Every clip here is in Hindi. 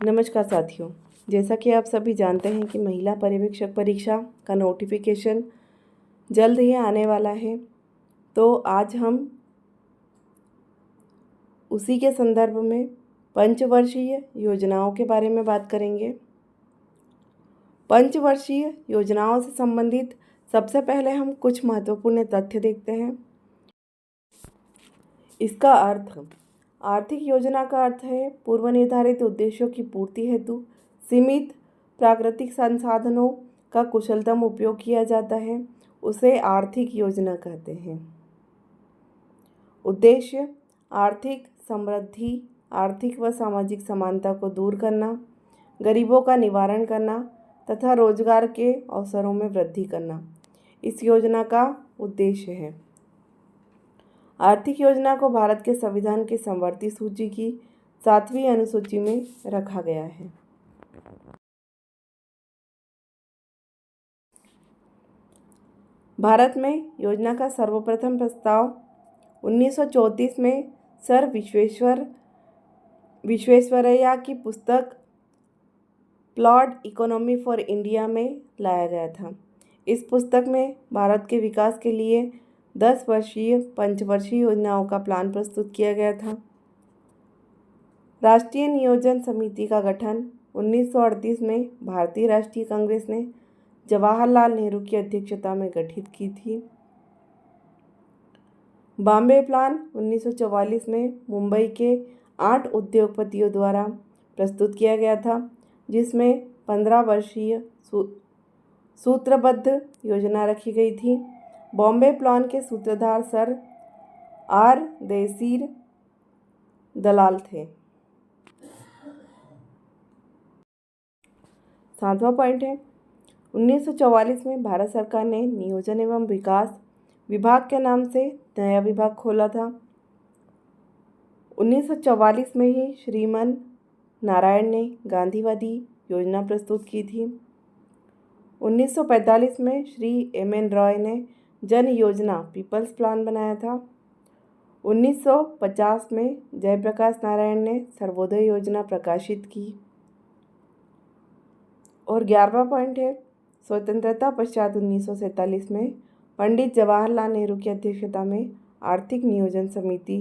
नमस्कार साथियों, जैसा कि आप सभी जानते हैं कि महिला पर्यवेक्षक परीक्षा का नोटिफिकेशन जल्द ही आने वाला है। तो आज हम उसी के संदर्भ में पंचवर्षीय योजनाओं के बारे में बात करेंगे। पंचवर्षीय योजनाओं से संबंधित सबसे पहले हम कुछ महत्वपूर्ण तथ्य देखते हैं। इसका अर्थ आर्थिक योजना का अर्थ है पूर्व निर्धारित उद्देश्यों की पूर्ति हेतु सीमित प्राकृतिक संसाधनों का कुशलतम उपयोग किया जाता है, उसे आर्थिक योजना कहते हैं। उद्देश्य आर्थिक समृद्धि, आर्थिक व सामाजिक समानता को दूर करना, गरीबों का निवारण करना तथा रोजगार के अवसरों में वृद्धि करना इस योजना का उद्देश्य है। आर्थिक योजना को भारत के संविधान की समवर्ती सूची की 7वीं अनुसूची में रखा गया है। भारत में योजना का सर्वप्रथम प्रस्ताव 1934 में सर विश्वेश्वरैया की पुस्तक प्लॉट इकोनॉमी फॉर इंडिया में लाया गया था। इस पुस्तक में भारत के विकास के लिए 10 वर्षीय पंचवर्षीय योजनाओं का प्लान प्रस्तुत किया गया था। राष्ट्रीय नियोजन समिति का गठन 1938 में भारतीय राष्ट्रीय कांग्रेस ने जवाहरलाल नेहरू की अध्यक्षता में गठित की थी। बॉम्बे प्लान 1944 में मुंबई के 8 उद्योगपतियों द्वारा प्रस्तुत किया गया था, जिसमें 15 वर्षीय सूत्रबद्ध योजना रखी गई थी। बॉम्बे प्लान के सूत्रधार सर आर देसीर दलाल थे। 7वां पॉइंट है 1944 में भारत सरकार ने नियोजन एवं विकास विभाग के नाम से नया विभाग खोला था। 1944 में ही श्रीमन नारायण ने गांधीवादी योजना प्रस्तुत की थी। 1945 में श्री एम.एन. रॉय ने जन योजना पीपल्स प्लान बनाया था। 1950 में जयप्रकाश नारायण ने सर्वोदय योजना प्रकाशित की। और 11वां पॉइंट है स्वतंत्रता पश्चात 1947 में पंडित जवाहरलाल नेहरू की अध्यक्षता में आर्थिक नियोजन समिति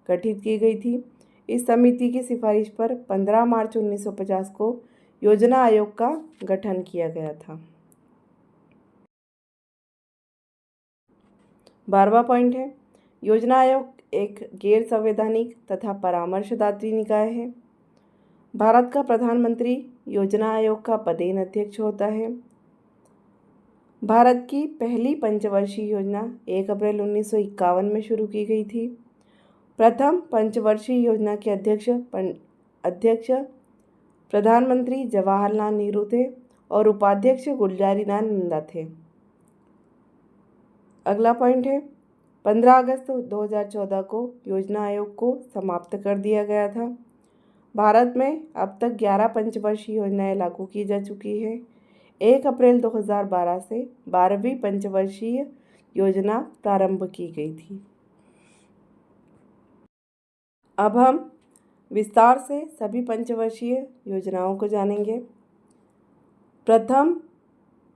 गठित की गई थी। इस समिति की सिफारिश पर 15 मार्च 1950 को योजना आयोग का गठन किया गया था। 12वां पॉइंट है योजना आयोग एक गैर संवैधानिक तथा परामर्शदात्री निकाय है। भारत का प्रधानमंत्री योजना आयोग का पदेन अध्यक्ष होता है। भारत की पहली पंचवर्षीय योजना 1 अप्रैल 1951 में शुरू की गई थी। प्रथम पंचवर्षीय योजना के अध्यक्ष प्रधानमंत्री जवाहरलाल नेहरू थे और उपाध्यक्ष गुलजारीलाल नंदा थे। अगला पॉइंट है 15 अगस्त 2014 को योजना आयोग को समाप्त कर दिया गया था। भारत में अब तक 11 पंचवर्षीय योजनाएं लागू की जा चुकी है। 1 अप्रैल 2012 से 12वीं पंचवर्षीय योजना प्रारंभ की गई थी। अब हम विस्तार से सभी पंचवर्षीय योजनाओं को जानेंगे। प्रथम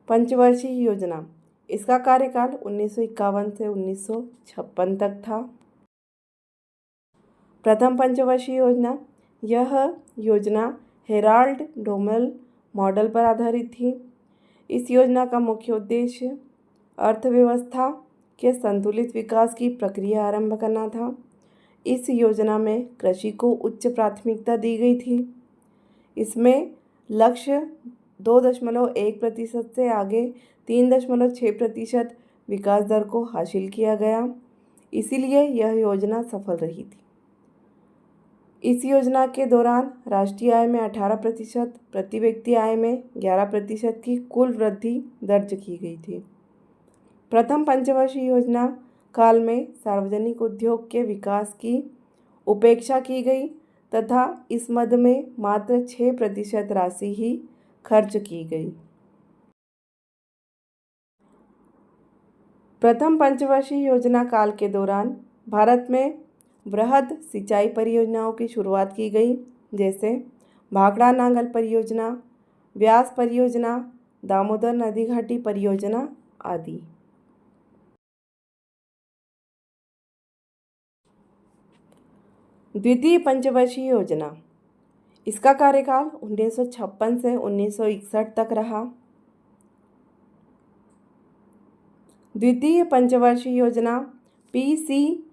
पंचवर्षीय योजना, इसका कार्यकाल 1951 से 1956 तक था। प्रथम पंचवर्षीय योजना, यह योजना हेराल्ड डोमल मॉडल पर आधारित थी। इस योजना का मुख्य उद्देश्य अर्थव्यवस्था के संतुलित विकास की प्रक्रिया आरंभ करना था। इस योजना में कृषि को उच्च प्राथमिकता दी गई थी। इसमें लक्ष्य 2.1% से आगे 3.6% विकास दर को हासिल किया गया, इसीलिए यह योजना सफल रही थी। इस योजना के दौरान राष्ट्रीय आय में 18%, प्रति व्यक्ति आय में 11% की कुल वृद्धि दर्ज की गई थी। प्रथम पंचवर्षीय योजना काल में सार्वजनिक उद्योग के विकास की उपेक्षा की गई तथा इस मद में मात्र 6% राशि ही खर्च की गई। प्रथम पंचवर्षीय योजना काल के दौरान भारत में वृहद सिंचाई परियोजनाओं की शुरुआत की गई, जैसे भाखड़ा नांगल परियोजना, व्यास परियोजना, दामोदर नदी घाटी परियोजना आदि। द्वितीय पंचवर्षीय योजना, इसका कार्यकाल 1956 से 1961 तक रहा। द्वितीय पंचवर्षीय योजना पीसी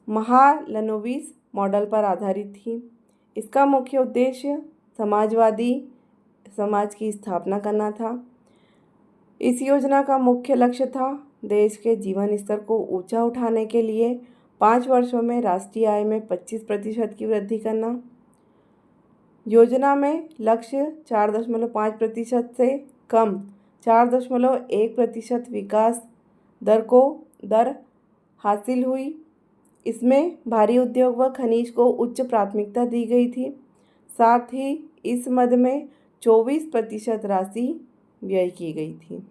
महालनोबिस मॉडल पर आधारित थी। इसका मुख्य उद्देश्य समाजवादी समाज की स्थापना करना था। इस योजना का मुख्य लक्ष्य था देश के जीवन स्तर को ऊंचा उठाने के लिए 5 वर्षों में राष्ट्रीय आय में 25% की वृद्धि करना। योजना में लक्ष्य 4.5% से कम 4.1% विकास दर हासिल हुई। इसमें भारी उद्योग व खनिज को उच्च प्राथमिकता दी गई थी। साथ ही इस मद में 24% राशि व्यय की गई थी।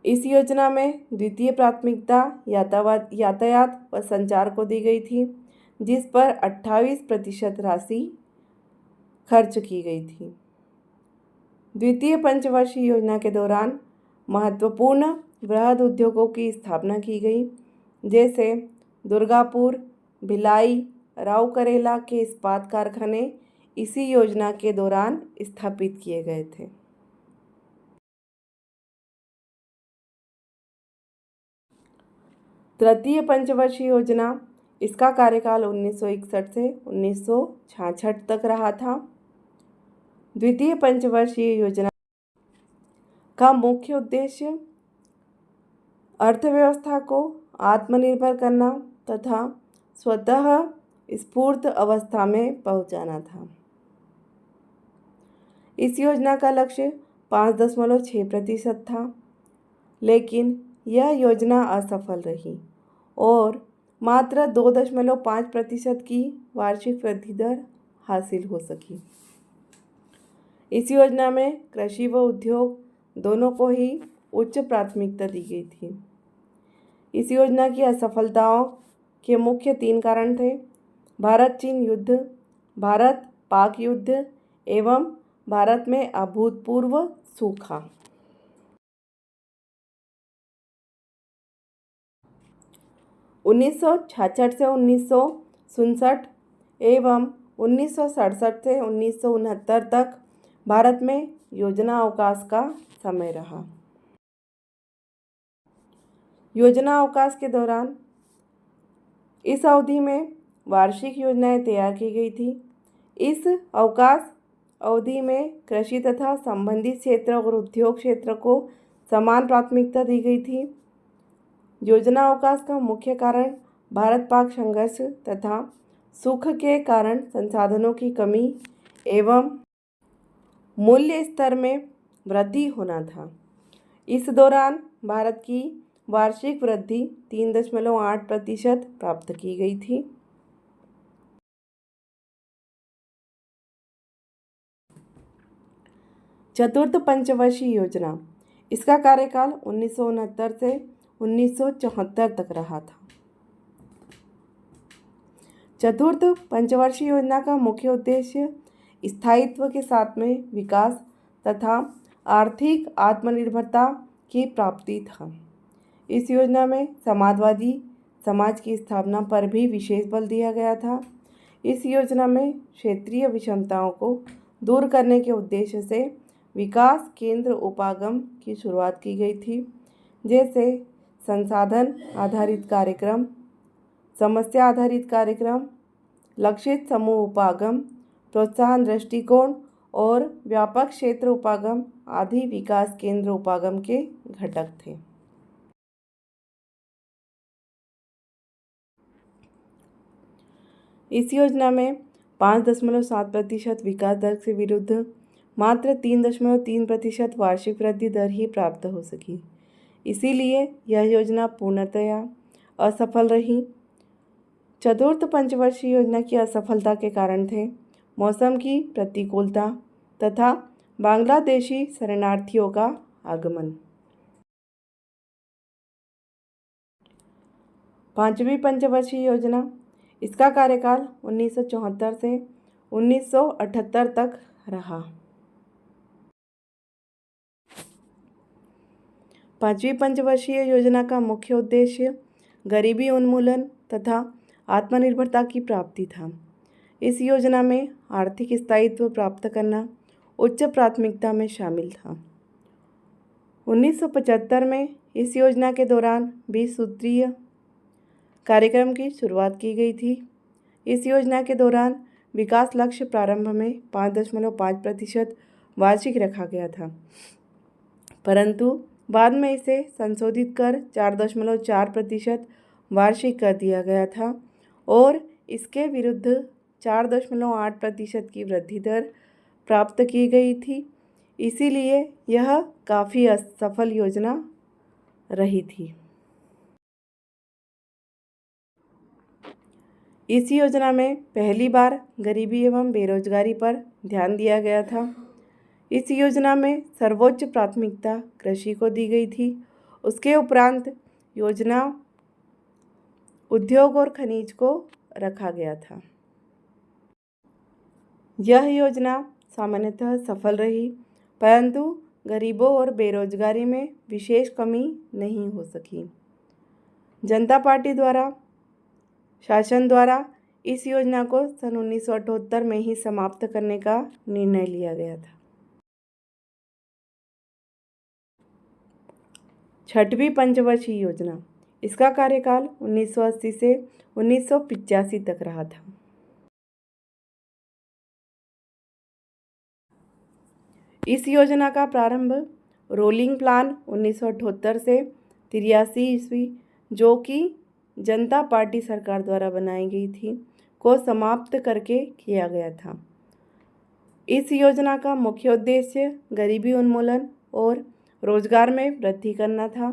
इस योजना में द्वितीय प्राथमिकता यातायात व संचार को दी गई थी, जिस पर 28% राशि खर्च की गई थी। द्वितीय पंचवर्षीय योजना के दौरान महत्वपूर्ण वृहद उद्योगों की स्थापना की गई, जैसे दुर्गापुर, भिलाई, राउरकेला के इस्पात कारखाने इसी योजना के दौरान स्थापित किए गए थे। तृतीय पंचवर्षीय योजना, इसका कार्यकाल 1961 से 1966 तक रहा था। द्वितीय पंचवर्षीय योजना का मुख्य उद्देश्य अर्थव्यवस्था को आत्मनिर्भर करना तथा स्वतः स्फूर्त अवस्था में पहुंचाना था। इस योजना का लक्ष्य 5.6% था, लेकिन यह योजना असफल रही और मात्र 2.5% की वार्षिक वृद्धि दर हासिल हो सकी। इस योजना में कृषि व उद्योग दोनों को ही उच्च प्राथमिकता दी गई थी। इस योजना की असफलताओं के मुख्य 3 कारण थे: भारत चीन युद्ध, भारत पाक युद्ध एवं भारत में अभूतपूर्व सूखा। उन्नीस सौ 66 से 1967 एवं 1967 से 1969 तक भारत में योजना अवकाश का समय रहा। योजना अवकाश के दौरान इस अवधि में वार्षिक योजनाएं तैयार की गई थी। इस अवकाश अवधि में कृषि तथा संबंधित क्षेत्र और उद्योग क्षेत्र को समान प्राथमिकता दी गई थी। योजना अवकाश का मुख्य कारण भारत पाक संघर्ष तथा सूख के कारण संसाधनों की कमी एवं मूल्य स्तर में वृद्धि होना था। इस दौरान भारत की वार्षिक वृद्धि 3.8% प्राप्त की गई थी। चतुर्थ पंचवर्षीय योजना, इसका कार्यकाल 1969 से 1974 तक रहा था। चतुर्थ पंचवर्षीय योजना का मुख्य उद्देश्य स्थायित्व के साथ में विकास तथा आर्थिक आत्मनिर्भरता की प्राप्ति था। इस योजना में समाजवादी समाज की स्थापना पर भी विशेष बल दिया गया था। इस योजना में क्षेत्रीय विषमताओं को दूर करने के उद्देश्य से विकास केंद्र उपागम की शुरुआत की गई थी, जैसे संसाधन आधारित कार्यक्रम, समस्या आधारित कार्यक्रम, लक्षित समूह उपागम, प्रोत्साहन दृष्टिकोण और व्यापक क्षेत्र उपागम आदि विकास केंद्र उपागम के घटक थे। इस योजना में 5.7% विकास दर के विरुद्ध मात्र 3.3% वार्षिक वृद्धि दर ही प्राप्त हो सकी। इसीलिए यह योजना पूर्णतया असफल रही। चतुर्थ पंचवर्षीय योजना की असफलता के कारण थे मौसम की प्रतिकूलता तथा बांग्लादेशी शरणार्थियों का आगमन। पांचवी पंचवर्षीय योजना, इसका कार्यकाल 1974 से 1978 तक रहा। पांचवी पंचवर्षीय योजना का मुख्य उद्देश्य गरीबी उन्मूलन तथा आत्मनिर्भरता की प्राप्ति था। इस योजना में आर्थिक स्थायित्व प्राप्त करना उच्च प्राथमिकता में शामिल था। 1975 में इस योजना के दौरान 20 सूत्रीय कार्यक्रम की शुरुआत की गई थी। इस योजना के दौरान विकास लक्ष्य प्रारंभ में 5.5% वार्षिक रखा गया था, परंतु बाद में इसे संशोधित कर 4.4% वार्षिक कर दिया गया था और इसके विरुद्ध 4.8% की वृद्धि दर प्राप्त की गई थी। इसीलिए यह काफ़ी असफल योजना रही थी। इस योजना में पहली बार गरीबी एवं बेरोजगारी पर ध्यान दिया गया था। इस योजना में सर्वोच्च प्राथमिकता कृषि को दी गई थी। उसके उपरांत योजना उद्योग और खनिज को रखा गया था। यह योजना सामान्यतः सफल रही, परंतु गरीबों और बेरोजगारी में विशेष कमी नहीं हो सकी। जनता पार्टी द्वारा शासन द्वारा इस योजना को सन 1978 में ही समाप्त करने का निर्णय लिया गया था। छठवीं पंचवर्षीय योजना, इसका कार्यकाल 1980 से 1985 तक रहा था। इस योजना का प्रारंभ रोलिंग प्लान 1978 से 83 ईस्वी, जो कि जनता पार्टी सरकार द्वारा बनाई गई थी, को समाप्त करके किया गया था। इस योजना का मुख्य उद्देश्य गरीबी उन्मूलन और रोजगार में वृद्धि करना था।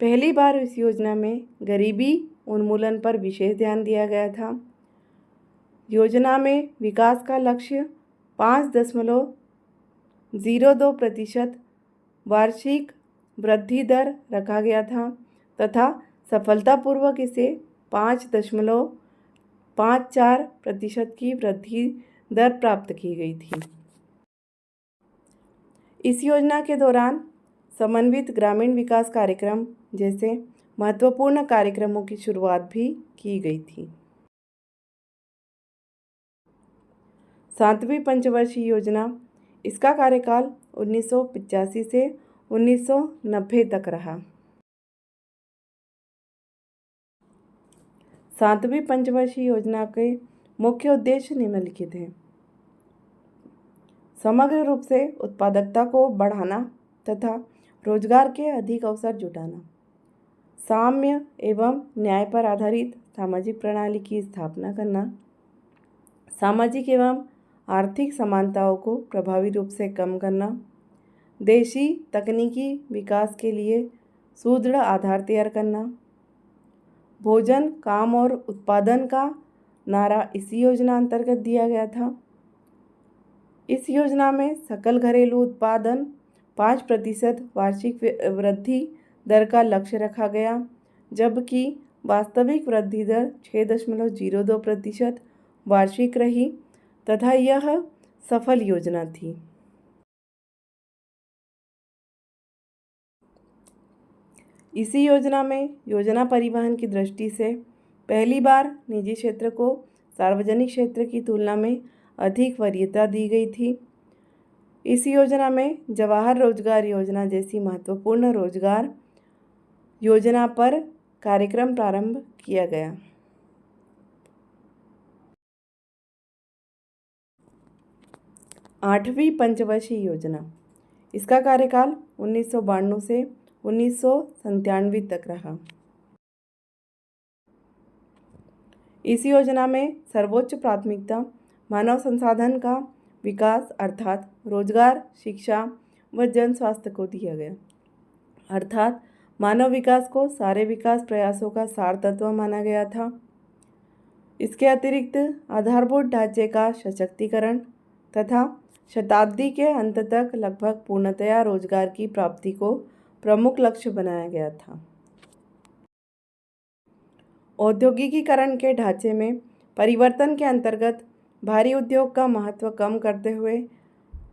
पहली बार इस योजना में गरीबी उन्मूलन पर विशेष ध्यान दिया गया था। योजना में विकास का लक्ष्य 5.02% वार्षिक वृद्धि दर रखा गया था तथा सफलतापूर्वक इसे 5.54% की वृद्धि दर प्राप्त की गई थी। इस योजना के दौरान समन्वित ग्रामीण विकास कार्यक्रम जैसे महत्वपूर्ण कार्यक्रमों की शुरुआत भी की गई थी। सातवीं पंचवर्षीय योजना, इसका कार्यकाल 1985 से 1990 तक रहा। सातवीं पंचवर्षीय योजना के मुख्य उद्देश्य निम्नलिखित हैं। समग्र रूप से उत्पादकता को बढ़ाना तथा रोजगार के अधिक अवसर जुटाना, साम्य एवं न्याय पर आधारित सामाजिक प्रणाली की स्थापना करना, सामाजिक एवं आर्थिक समानताओं को प्रभावी रूप से कम करना, देशी तकनीकी विकास के लिए सुदृढ़ आधार तैयार करना, भोजन, काम और उत्पादन का नारा इसी योजना अंतर्गत दिया गया था। इस योजना में सकल घरेलू उत्पादन 5% वार्षिक वृद्धि दर का लक्ष्य रखा गया, जबकि वास्तविक वृद्धि दर 6.02% वार्षिक रही तथा यह सफल योजना थी। इसी योजना में योजना परिवहन की दृष्टि से पहली बार निजी क्षेत्र को सार्वजनिक क्षेत्र की तुलना में अधिक वरीयता दी गई थी। इस योजना में जवाहर रोजगार योजना जैसी महत्वपूर्ण रोजगार योजना पर कार्यक्रम प्रारंभ किया गया। आठवीं पंचवर्षीय योजना, इसका कार्यकाल 1992 से 1997 तक रहा। इस योजना में सर्वोच्च प्राथमिकता मानव संसाधन का विकास अर्थात रोजगार, शिक्षा व जन स्वास्थ्य को दिया गया। अर्थात मानव विकास को सारे विकास प्रयासों का सार तत्व माना गया था। इसके अतिरिक्त आधारभूत ढांचे का सशक्तिकरण तथा शताब्दी के अंत तक लगभग पूर्णतया रोजगार की प्राप्ति को प्रमुख लक्ष्य बनाया गया था। औद्योगिकीकरण के ढांचे में परिवर्तन के अंतर्गत भारी उद्योग का महत्व कम करते हुए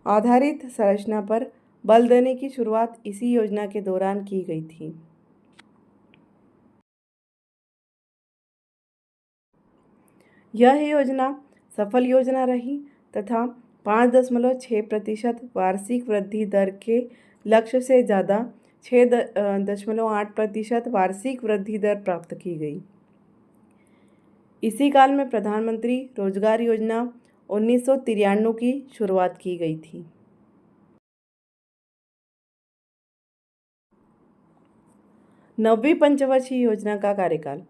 आधारित संरचना पर बल देने की शुरुआत इसी योजना के दौरान की गई थी। यह योजना सफल योजना रही तथा 5.6% वार्षिक वृद्धि दर के लक्ष्य से ज़्यादा 6.8% वार्षिक वृद्धि दर प्राप्त की गई। इसी काल में प्रधानमंत्री रोजगार योजना 1993 की शुरुआत की गई थी। नवीं पंचवर्षीय योजना का कार्यकाल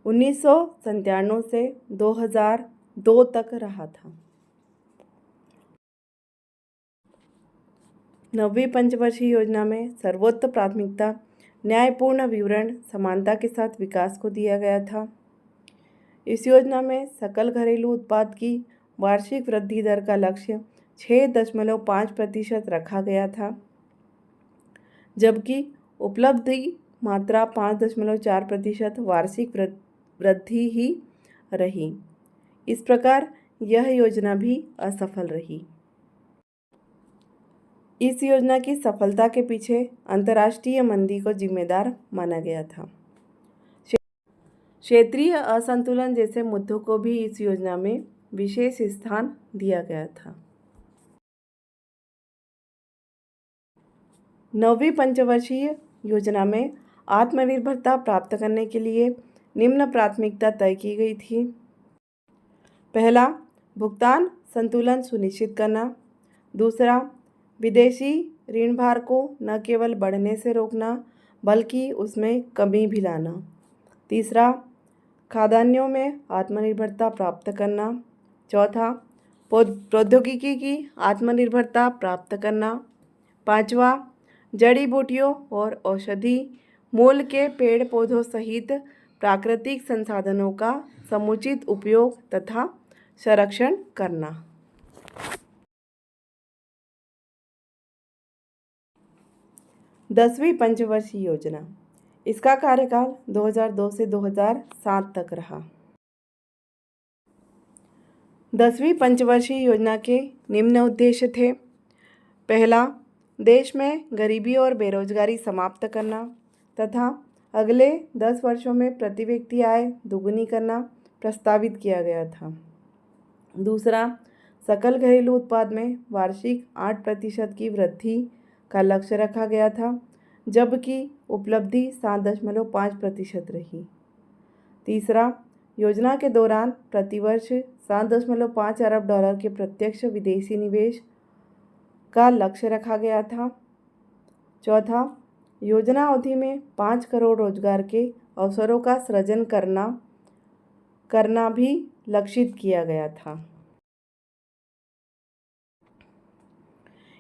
1997 से 2002 तक रहा था। नवीं पंचवर्षीय योजना में सर्वोच्च प्राथमिकता न्यायपूर्ण विवरण समानता के साथ विकास को दिया गया था। इस योजना में सकल घरेलू उत्पाद की वार्षिक वृद्धि दर का लक्ष्य 6.5% रखा गया था, जबकि उपलब्धि मात्रा 5.4% वार्षिक वृद्धि ही रही। इस प्रकार यह योजना भी असफल रही। इस योजना की सफलता के पीछे अंतर्राष्ट्रीय मंदी को जिम्मेदार माना गया था। क्षेत्रीय असंतुलन जैसे मुद्दों को भी इस योजना में विशेष स्थान दिया गया था। नवीं पंचवर्षीय योजना में आत्मनिर्भरता प्राप्त करने के लिए निम्न प्राथमिकता तय की गई थी। पहला, भुगतान संतुलन सुनिश्चित करना। दूसरा, विदेशी ऋण भार को न केवल बढ़ने से रोकना बल्कि उसमें कमी भी लाना। तीसरा, खाद्यान्नों में आत्मनिर्भरता प्राप्त करना। चौथा, प्रौद्योगिकी की आत्मनिर्भरता प्राप्त करना। पांचवा, जड़ी बूटियों और औषधि मूल के पेड़ पौधों सहित प्राकृतिक संसाधनों का समुचित उपयोग तथा संरक्षण करना। दसवीं पंचवर्षीय योजना, इसका कार्यकाल 2002 से 2007 तक रहा। 10वीं पंचवर्षीय योजना के निम्न उद्देश्य थे। पहला, देश में गरीबी और बेरोजगारी समाप्त करना तथा अगले 10 वर्षों में प्रति व्यक्ति आय दोगुनी करना प्रस्तावित किया गया था। दूसरा, सकल घरेलू उत्पाद में वार्षिक 8% की वृद्धि का लक्ष्य रखा गया था, जबकि उपलब्धि 7.5% रही। तीसरा, योजना के दौरान प्रतिवर्ष 7.5 अरब डॉलर के प्रत्यक्ष विदेशी निवेश का लक्ष्य रखा गया था। चौथा, योजना अवधि में 5 करोड़ रोजगार के अवसरों का सृजन करना भी लक्षित किया गया था।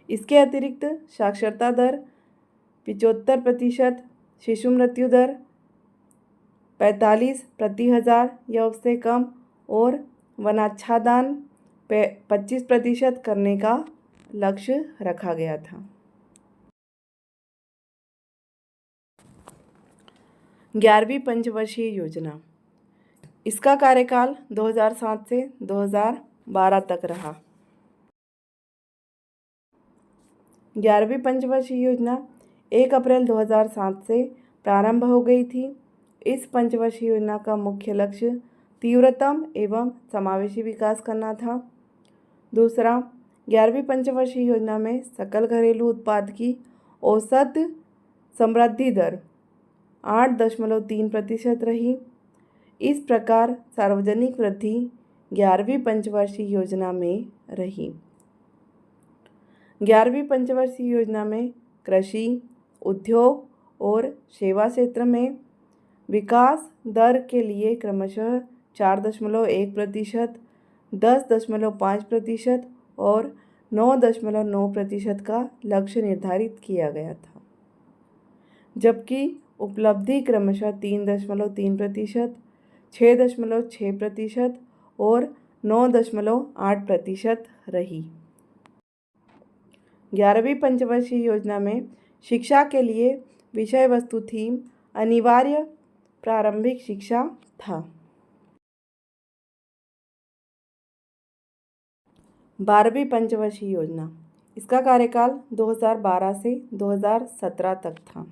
इसके अतिरिक्त साक्षरता दर 75%, शिशु मृत्यु दर 45 प्रति हजार या उससे कम और वनाच्छादन 25% करने का लक्ष्य रखा गया था। 11वीं पंचवर्षीय योजना, इसका कार्यकाल 2007 से 2012 तक रहा। 11वीं पंचवर्षीय योजना 1 अप्रैल 2007 से प्रारंभ हो गई थी। इस पंचवर्षीय योजना का मुख्य लक्ष्य तीव्रतम एवं समावेशी विकास करना था। दूसरा, 11वीं पंचवर्षीय योजना में सकल घरेलू उत्पाद की औसत समृद्धि दर 8.3% रही। इस प्रकार सार्वजनिक वृद्धि 11वीं पंचवर्षीय योजना में रही। 11वीं पंचवर्षीय योजना में कृषि, उद्योग और सेवा क्षेत्र में विकास दर के लिए क्रमशः 4.1%, 10.5% और 9.9% का लक्ष्य निर्धारित किया गया था, जबकि उपलब्धि क्रमशः 3.3%, 6.6% और 9.8% रही। 11वीं पंचवर्षीय योजना में शिक्षा के लिए विषय वस्तु थीम अनिवार्य प्रारंभिक शिक्षा था। 12वीं पंचवर्षीय योजना, इसका कार्यकाल 2012 से 2017 तक था।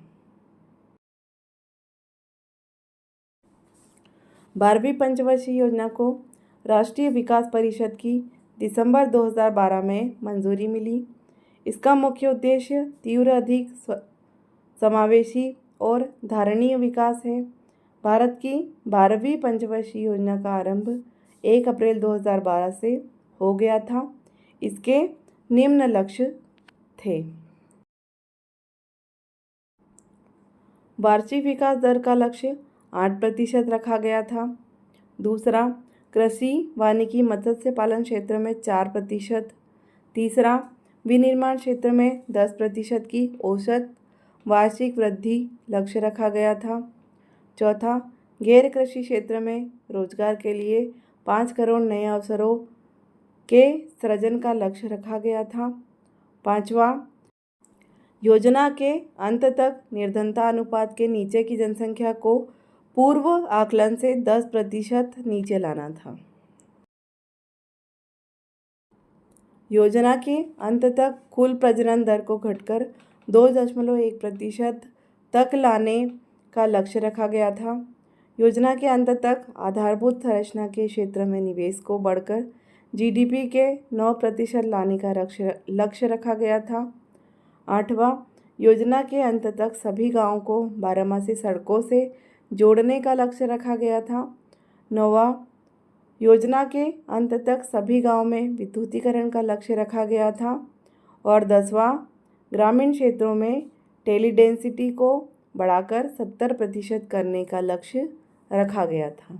12वीं पंचवर्षीय योजना को राष्ट्रीय विकास परिषद की दिसंबर 2012 में मंजूरी मिली। इसका मुख्य उद्देश्य तीव्र, अधिक समावेशी और धारणीय विकास है। भारत की 12वीं पंचवर्षीय योजना का आरंभ 1 अप्रैल 2012 से हो गया था। इसके निम्न लक्ष्य थे: वार्षिक विकास दर का लक्ष्य 8% रखा गया था। दूसरा, कृषि, वानिकी, मत्स्य पालन क्षेत्र में 4%। तीसरा, विनिर्माण क्षेत्र में 10% की औसत वार्षिक वृद्धि लक्ष्य रखा गया था। चौथा, गैर कृषि क्षेत्र में रोजगार के लिए 5 करोड़ नए अवसरों के सृजन का लक्ष्य रखा गया था। पांचवा, योजना के अंत तक निर्धनता अनुपात के नीचे की जनसंख्या को पूर्व आकलन से 10% नीचे लाना था। योजना के अंत तक कुल प्रजनन दर को घटकर 2.1% तक लाने का लक्ष्य रखा गया था। योजना के अंत तक आधारभूत संरचना के क्षेत्र में निवेश को बढ़कर जीडीपी के 9% लाने का लक्ष्य रखा गया था। आठवां, योजना के अंत तक सभी गांवों को 12मासी सड़कों से जोड़ने का लक्ष्य रखा गया था। नौवां, योजना के अंत तक सभी गांवों में विद्युतीकरण का लक्ष्य रखा गया था। और 10वां, ग्रामीण क्षेत्रों में टेली डेंसिटी को बढ़ाकर 70% करने का लक्ष्य रखा गया था।